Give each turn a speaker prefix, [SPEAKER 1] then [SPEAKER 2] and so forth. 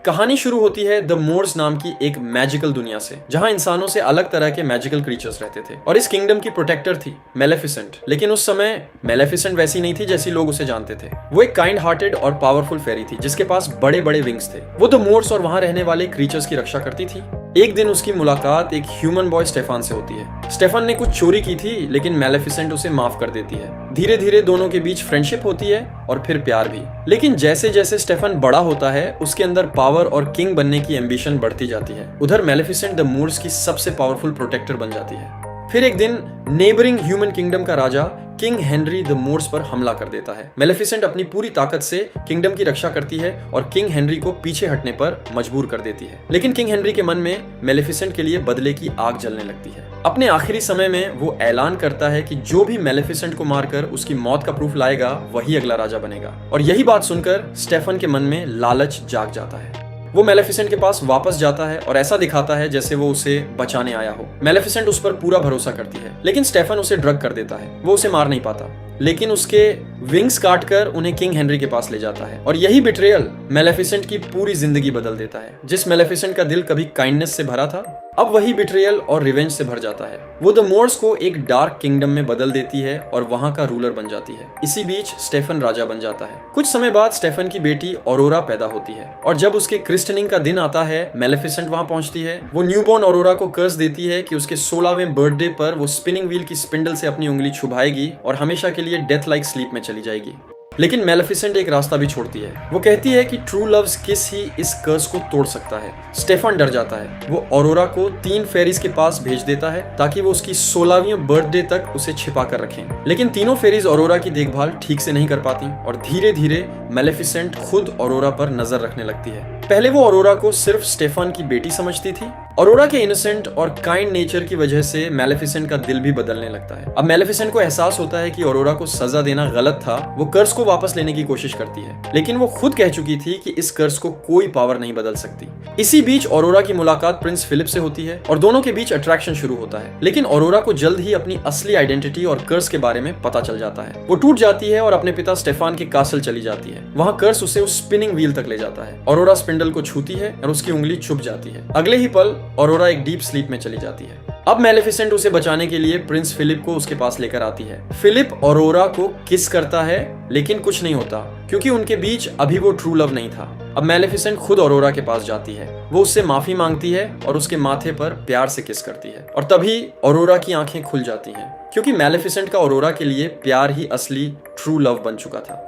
[SPEAKER 1] कहानी शुरू होती है द मोर्स नाम की एक मैजिकल दुनिया से, जहां इंसानों से अलग तरह के मैजिकल क्रीचर्स रहते थे और इस किंगडम की प्रोटेक्टर थी मेलेफिसेंट। लेकिन उस समय मेलेफिसेंट वैसी नहीं थी जैसी लोग उसे जानते थे। वो एक काइंड हार्टेड और पावरफुल फेरी थी जिसके पास बड़े बड़े विंग्स थे। वो द मोर्स और वहां रहने वाले क्रीचर्स की रक्षा करती थी। एक दिन उसकी मुलाकात एक ह्यूमन बॉय स्टेफान से होती है। स्टेफान ने कुछ चोरी की थी लेकिन मेलेफिसेंट उसे माफ कर देती है। धीरे धीरे दोनों के बीच फ्रेंडशिप होती है और फिर प्यार भी। लेकिन जैसे जैसे स्टेफान बड़ा होता है उसके अंदर पावर और किंग बनने की एम्बिशन बढ़ती जाती है। उधर मेलेफिसेंट द मूर्स की सबसे पावरफुल प्रोटेक्टर बन जाती है। फिर एक दिन नेबरिंग ह्यूमन किंगडम का राजा किंग हेनरी द मोर्स पर हमला कर देता है। मेलेफिसेंट अपनी पूरी ताकत से किंगडम की रक्षा करती है और किंग हेनरी को पीछे हटने पर मजबूर कर देती है। लेकिन किंग हेनरी के मन में मेलेफिसेंट के लिए बदले की आग जलने लगती है। अपने आखिरी समय में वो ऐलान करता है कि जो भी मेलेफिसेंट को मारकर उसकी मौत का प्रूफ लाएगा वही अगला राजा बनेगा। और यही बात सुनकर स्टेफन के मन में लालच जाग जाता है। वो मेलेफिसेंट के पास वापस जाता है और ऐसा दिखाता है जैसे वो उसे बचाने आया हो। मेलेफिसेंट उस पर पूरा भरोसा करती है लेकिन स्टेफन उसे ड्रग कर देता है। वो उसे मार नहीं पाता लेकिन उसके विंग्स काटकर उन्हें किंग हेनरी के पास ले जाता है। और यही बिट्रेयल मेलेफिसेंट की पूरी जिंदगी बदल देता है। जिस मेलेफिसेंट का दिल कभी काइंडनेस से भरा था अब वही बिट्रेयल और रिवेंज से भर जाता है। वो द मोर्स को एक डार्क किंगडम में बदल देती है और वहां का रूलर बन जाती है। इसी बीच स्टेफन राजा बन जाता है। कुछ समय बाद स्टेफन की बेटी ऑरोरा पैदा होती है और जब उसके क्रिस्टनिंग का दिन आता है मेलेफिसेंट वहां पहुंचती है। वो न्यूबॉर्न ऑरोरा को कर्ज देती है कि उसके 16वें बर्थडे पर वो स्पिनिंग व्हील की स्पिंडल से अपनी उंगली छुभाएगी और हमेशा के लिए डेथ लाइक स्लीप में चली जाएगी। लेकिन मेलेफिसेंट एक रास्ता भी छोड़ती है। वो कहती है कि ट्रू लव्स किस ही इस कर्स को तोड़ सकता है। स्टेफन डर जाता है। वो ऑरोरा को 3 फेरीज के पास भेज देता है ताकि वो उसकी 16वीं बर्थडे तक उसे छिपा कर रखें। लेकिन तीनों फेरीज ऑरोरा की देखभाल ठीक से नहीं कर पाती और धीरे धीरे मेलेफिसेंट खुद ऑरोरा पर नजर रखने लगती है। पहले वो ऑरोरा को सिर्फ स्टेफन की बेटी समझती थी। ऑरोरा के इनोसेंट और काइंड नेचर की वजह से मेलेफिसेंट का दिल भी बदलने लगता है। अब मेलेफिसेंट को एहसास होता है कि ऑरोरा को सजा देना गलत था। वो कर्स को वापस लेने की कोशिश करती है लेकिन वो खुद कह चुकी थी कि इस कर्स को कोई पावर नहीं बदल सकती। इसी बीच ऑरोरा की मुलाकात प्रिंस फिलिप से होती है और दोनों के बीच अट्रैक्शन शुरू होता है। लेकिन ऑरोरा को जल्द ही अपनी असली आइडेंटिटी और कर्स के बारे में पता चल जाता है। वो टूट जाती है और अपने पिता स्टेफान के कासल चली जाती है। वहां कर्स उसे उस स्पिनिंग व्हील तक ले जाता है। ऑरोरा स्पिंडल को छूती है और उसकी उंगली चुभ जाती है। अगले ही पल ऑरोरा एक डीप स्लीप में चली जाती है। अब मेलेफिसेंट उसे बचाने के लिए प्रिंस फिलिप को उसके पास लेकर आती है। फिलिप ऑरोरा को किस करता है लेकिन कुछ नहीं होता क्योंकि उनके बीच अभी वो ट्रू लव नहीं था। अब मेलेफिसेंट खुद ऑरोरा के पास जाती है। वो उससे माफी मांगती है और उसके माथे पर प्यार से किस करती है और तभी ऑरोरा की आंखें खुल जाती हैं क्योंकि मेलेफिसेंट का ऑरोरा के लिए प्यार ही असली ट्रू लव बन चुका था।